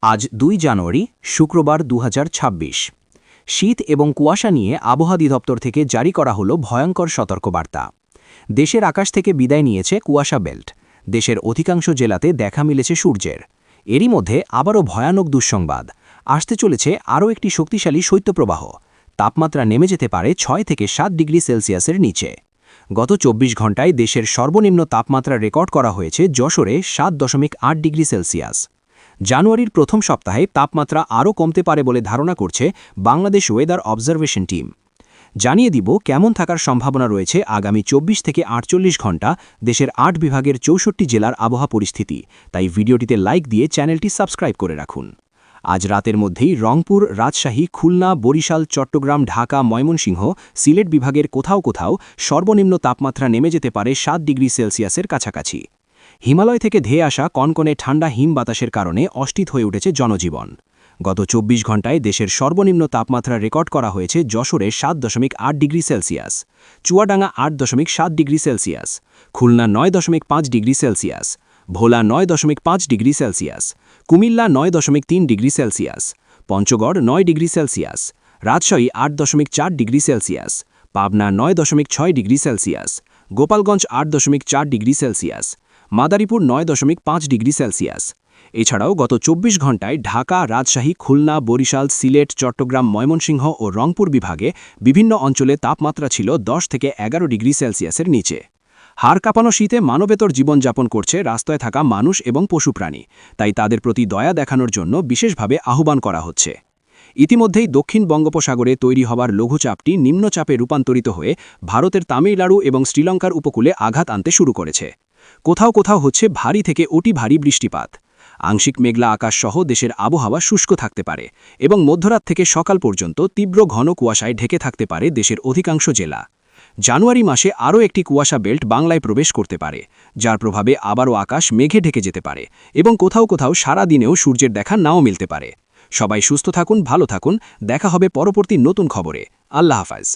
আজ ২ জানুয়ারি শুক্রবার ২০২৬। শীত এবং কুয়াশা নিয়ে আবহাওয়া অধিদপ্তর থেকে জারি করা হলো ভয়ঙ্কর সতর্কবার্তা। দেশের আকাশ থেকে বিদায় নিয়েছে কুয়াশা বেল্ট। দেশের অধিকাংশ জেলাতে দেখা মিলেছে সূর্যের। এরই মধ্যে আবারও ভয়ানক দুঃসংবাদ। আসতে চলেছে আরও একটি শক্তিশালী শৈত্যপ্রবাহ। তাপমাত্রা নেমে যেতে পারে ৬ থেকে ৭ ডিগ্রি সেলসিয়াসের নিচে। গত ২৪ ঘণ্টায় দেশের সর্বনিম্ন তাপমাত্রা রেকর্ড করা হয়েছে যশোরে ৭.৮ ডিগ্রি সেলসিয়াস। জানুয়ারির প্রথম সপ্তাহে তাপমাত্রা আরও কমতে পারে বলে ধারণা করছে বাংলাদেশ ওয়েদার অবজারভেশন টিম। জানিয়ে দিব কেমন থাকার সম্ভাবনা রয়েছে আগামী ২৪ থেকে ৪৮ ঘণ্টা দেশের ৮ বিভাগের ৬৪ জেলার আবহাওয়া পরিস্থিতি। তাই ভিডিওটিতে লাইক দিয়ে চ্যানেলটি সাবস্ক্রাইব করে রাখুন। আজ রাতের মধ্যেই রংপুর, রাজশাহী, খুলনা, বরিশাল, চট্টগ্রাম, ঢাকা, ময়মনসিংহ, সিলেট বিভাগের কোথাও কোথাও সর্বনিম্ন তাপমাত্রা নেমে যেতে পারে ৭ ডিগ্রি সেলসিয়াসের কাছাকাছি। হিমালয় থেকে ধেয়ে আসা কনকনে ঠান্ডা হিম বাতাসের কারণে অস্থির হয়ে উঠেছে জনজীবন। গত ২৪ ঘণ্টায় দেশের সর্বনিম্ন তাপমাত্রা রেকর্ড করা হয়েছে যশোরে ৭.৮ ডিগ্রি সেলসিয়াস, চুয়াডাঙ্গা ৮.৭ ডিগ্রি সেলসিয়াস, খুলনা ৯.৫ ডিগ্রি সেলসিয়াস, ভোলা ৯.৫ ডিগ্রি সেলসিয়াস, কুমিল্লা ৯.৩ degree Celsius, Panchagarh ৯ degree Celsius, Rajshahi ৮.৪ ডিগ্রি সেলসিয়াস, পাবনা ৯.৬ ডিগ্রি সেলসিয়াস, গোপালগঞ্জ ৮.৪ ডিগ্রি সেলসিয়াস, মাদারীপুর ৯.৫ ডিগ্রি সেলসিয়াস। এছাড়াও গত ২৪ ঘণ্টায় ঢাকা, রাজশাহী, খুলনা, বরিশাল, সিলেট, চট্টগ্রাম, ময়মনসিংহ ও রংপুর বিভাগে বিভিন্ন অঞ্চলে তাপমাত্রা ছিল ১০ থেকে ১১ ডিগ্রি সেলসিয়াসের নিচে। হাড় কাঁপানো শীতে মানবেতর জীবনযাপন করছে রাস্তায় থাকা মানুষ এবং পশুপ্রাণী। তাই তাদের প্রতি দয়া দেখানোর জন্য বিশেষভাবে আহ্বান করা হচ্ছে। ইতিমধ্যেই দক্ষিণ বঙ্গোপসাগরে তৈরি হওয়ার লঘুচাপটি নিম্নচাপে রূপান্তরিত হয়ে ভারতের তামিলনাড়ু এবং শ্রীলঙ্কার উপকূলে আঘাত আনতে শুরু করেছে। কোথাও কোথাও হচ্ছে ভারী থেকে অতি ভারী বৃষ্টিপাত। আংশিক মেঘলা আকাশ সহ দেশের আবহাওয়া শুষ্ক থাকতে পারে এবং মধ্যরাত থেকে সকাল পর্যন্ত তীব্র ঘন কুয়াশায় ঢেকে থাকতে পারে দেশের অধিকাংশ জেলা। জানুয়ারি মাসে আরও একটি কুয়াশা বেল্ট বাংলায় প্রবেশ করতে পারে, যার প্রভাবে আবারও আকাশ মেঘে ঢেকে যেতে পারে এবং কোথাও কোথাও সারা দিনেও সূর্যের দেখা নাও মিলতে পারে। সবাই সুস্থ থাকুন, ভালো থাকুন। দেখা হবে পরবর্তী নতুন খবরে। আল্লাহ হাফেজ।